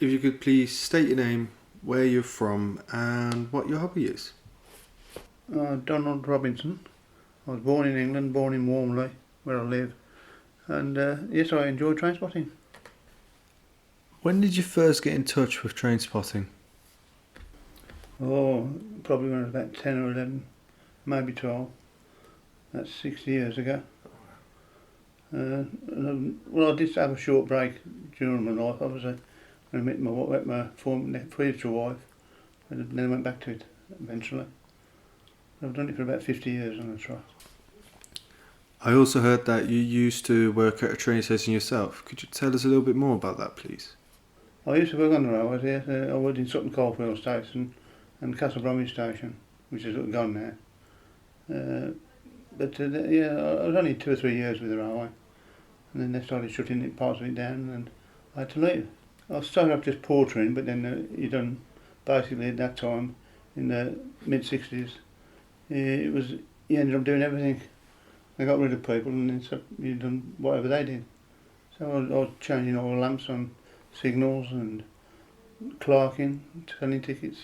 If you could please state your name, where you're from, and what your hobby is. Donald Robinson. I was born in England, born in Warmley, where I live, and yes, I enjoy train spotting. When did you first get in touch with train spotting? Oh, probably when I was about 10 or 11, maybe 12. That's 60 years ago. Well, I did have a short break during my life, obviously. I met my future wife, and then I went back to it eventually. I've done it for about 50 years on the trot. I also heard that you used to work at a train station yourself. Could you tell us a little bit more about that, please? I used to work on the railways, yes. I worked in Sutton Coldfield Station and Castle Bromwich Station, which is gone now. Yeah, I was only 2 or 3 years with the railway, and then they started shutting parts of it down, and I had to leave. I started off just portering, but then you done basically at that time in the mid-60s. You ended up doing everything. They got rid of people, and then you done whatever they did. So I was changing all the lamps on signals and clerking, selling tickets.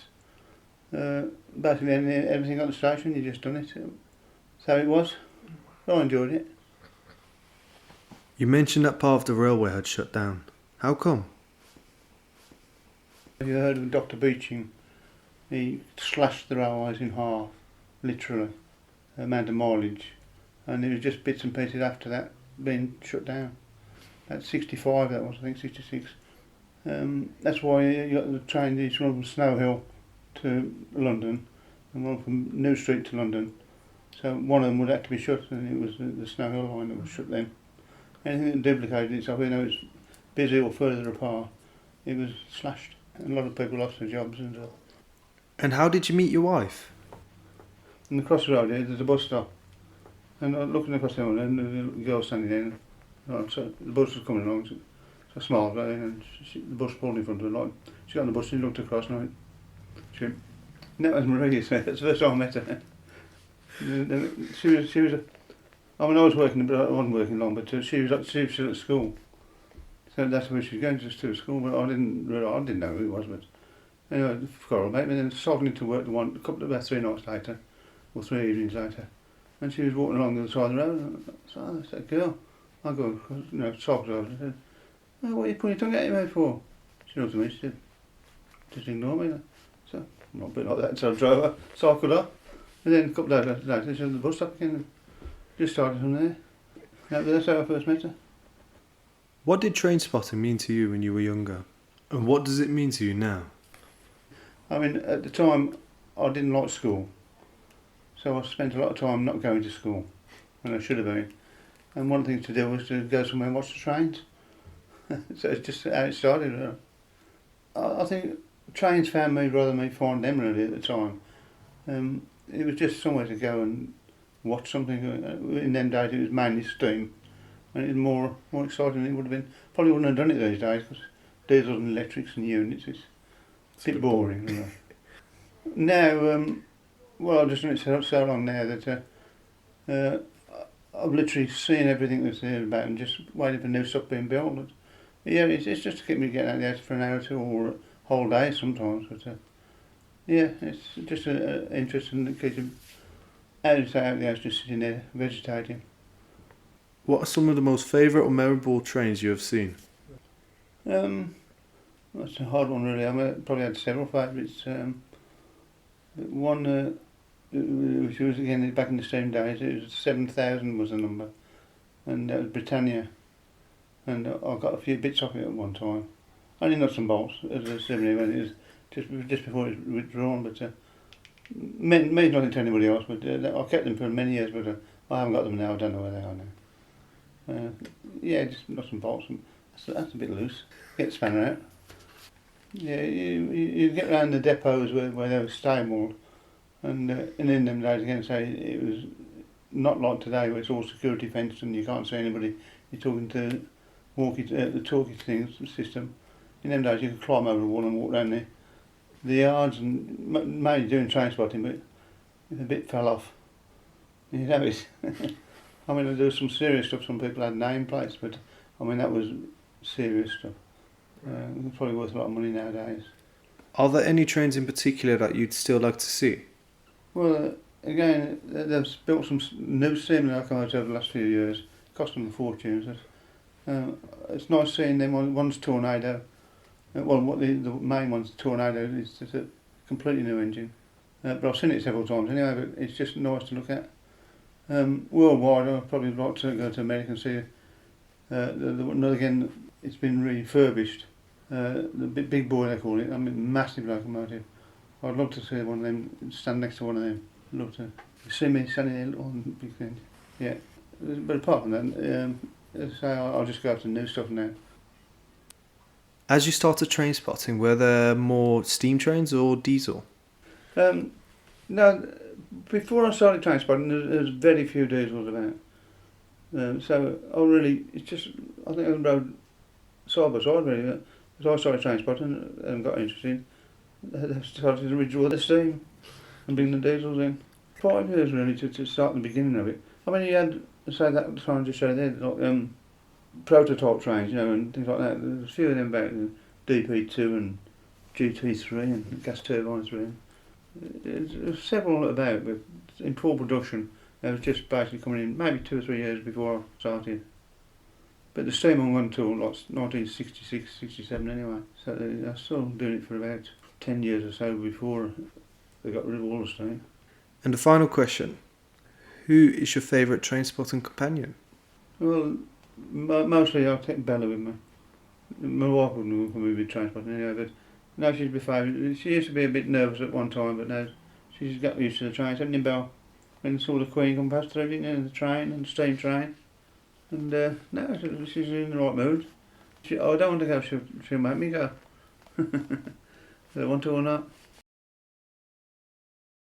Basically everything at the station, you just done it. So it was. I enjoyed it. You mentioned that part of the railway had shut down. How come? Have you heard of Dr. Beeching? He slashed the railways in half, literally, the amount of mileage. And it was just bits and pieces after that being shut down. At 65 that was, I think, 66. That's why you got the train, each one from Snow Hill to London and one from New Street to London. So one of them would have to be shut, and it was the Snow Hill line that was shut then. Anything that duplicated itself, you know, it's busy or further apart, it was slashed. And a lot of people lost their jobs and stuff. And how did you meet your wife? And across the road here, there's a bus stop. And I'm looking across the road, and there's a girl standing there. So the bus was coming along, so I smiled at her, and the bus pulled in front of her. Like, she got on the bus and looked across, and that was Maria, so that's the first time I met her. She was I was working, but I wasn't working long, but she was still at school. So that's where she was going, just to school, but I didn't know who it was, but anyway, I forgot all about it. And then soldering to work about 3 nights later, or 3 evenings later, and she was walking along the side of the road, and I said, girl, I go, sogged over, I said, oh, what are you putting your tongue out your mouth for? She looked at me, she said, just ignore me. So, I'm not a bit like that, so I drove her, cycled up, and then a couple of days later, she was at the bus stop again, and just started from there. That's how I first met her. What did train spotting mean to you when you were younger? And what does it mean to you now? I mean, at the time, I didn't like school. So I spent a lot of time not going to school, when I should have been. And one thing to do was to go somewhere and watch the trains. So it's just how it started, really. I think trains found me rather than me find them, really, at the time. It was just somewhere to go and watch something. In them days it was mainly steam, and it was more exciting than it would have been. Probably wouldn't have done it these days, because diesels and electrics and units, it's a bit boring, really. Now, well, I've just done it so long now that I've literally seen everything that's there about and just waiting for new stuff being built. But yeah, it's just to keep me getting out there for an hour or two, or a whole day sometimes. But yeah, it's just interesting to keep you out of the house, just sitting there vegetating. What are some of the most favourite or memorable trains you have seen? That's a hard one, really. I probably had several favourites. One, which was again back in the same days, it was 7,000 was the number, and that was Britannia. And I got a few bits off it at one time. Only nuts and bolts, as I said, when it was just before it was withdrawn. But meant nothing to anybody else. But I kept them for many years, but I haven't got them now. I don't know where they are now. Yeah, just nuts and bolts. That's a bit loose. Get the spanner out. Yeah, you get around the depots where they were stabled, and in them days again, say it was not like today where it's all security fenced and you can't see anybody. You're talking to the talkie things system. In them days you could climb over the wall and walk down the yards, and mainly doing train spotting, but if a bit fell off, you know it. I mean, there was some serious stuff. Some people had nameplates, but I mean that was serious stuff. It's probably worth a lot of money nowadays. Are there any trains in particular that you'd still like to see? Well, again, they've built some new steam locomotives over the last few years, cost them a fortune. It's nice seeing them. One's Tornado. Well, what the main one's Tornado is just a completely new engine. But I've seen it several times anyway, but it's just nice to look at. Worldwide, I'd probably like to go to America and see again, it's been refurbished. The big boy, they call it. I mean, massive locomotive. I'd love to see one of them, stand next to one of them. I'd love to see me standing there on the big thing. Yeah. But apart from that, so I'll just go to new stuff now. As you started train spotting, were there more steam trains or diesel? No, before I started train spotting, there's very few diesels about. So it's just, I think I rode side by side really. As I started train spotting and got interested, they started to withdraw the steam and bring the diesels in. 5 years really to start the beginning of it. I mean, you had, say that time I just showed there, like prototype trains, and things like that. There's a few of them about DP2 and GT3 and gas turbine 3. There's several about, but in full production. They was just basically coming in maybe 2 or 3 years before I started. But the steam on one tool, like 1966, 67 anyway. So they're still doing it for about 10 years or so before they got rid of all the steam. And the final question, who is your favourite train spotting companion? Well, mostly I'll take Bella with me. My wife wouldn't want me to be train spotting anyway, but now she's my favourite. She used to be a bit nervous at one time, but now she's got used to the trains, haven't you, Belle? When saw the Queen come past through, didn't you, the train and the steam train. And now she's in the right mood. I don't want to go, she'll make me go. Whether I want to or not.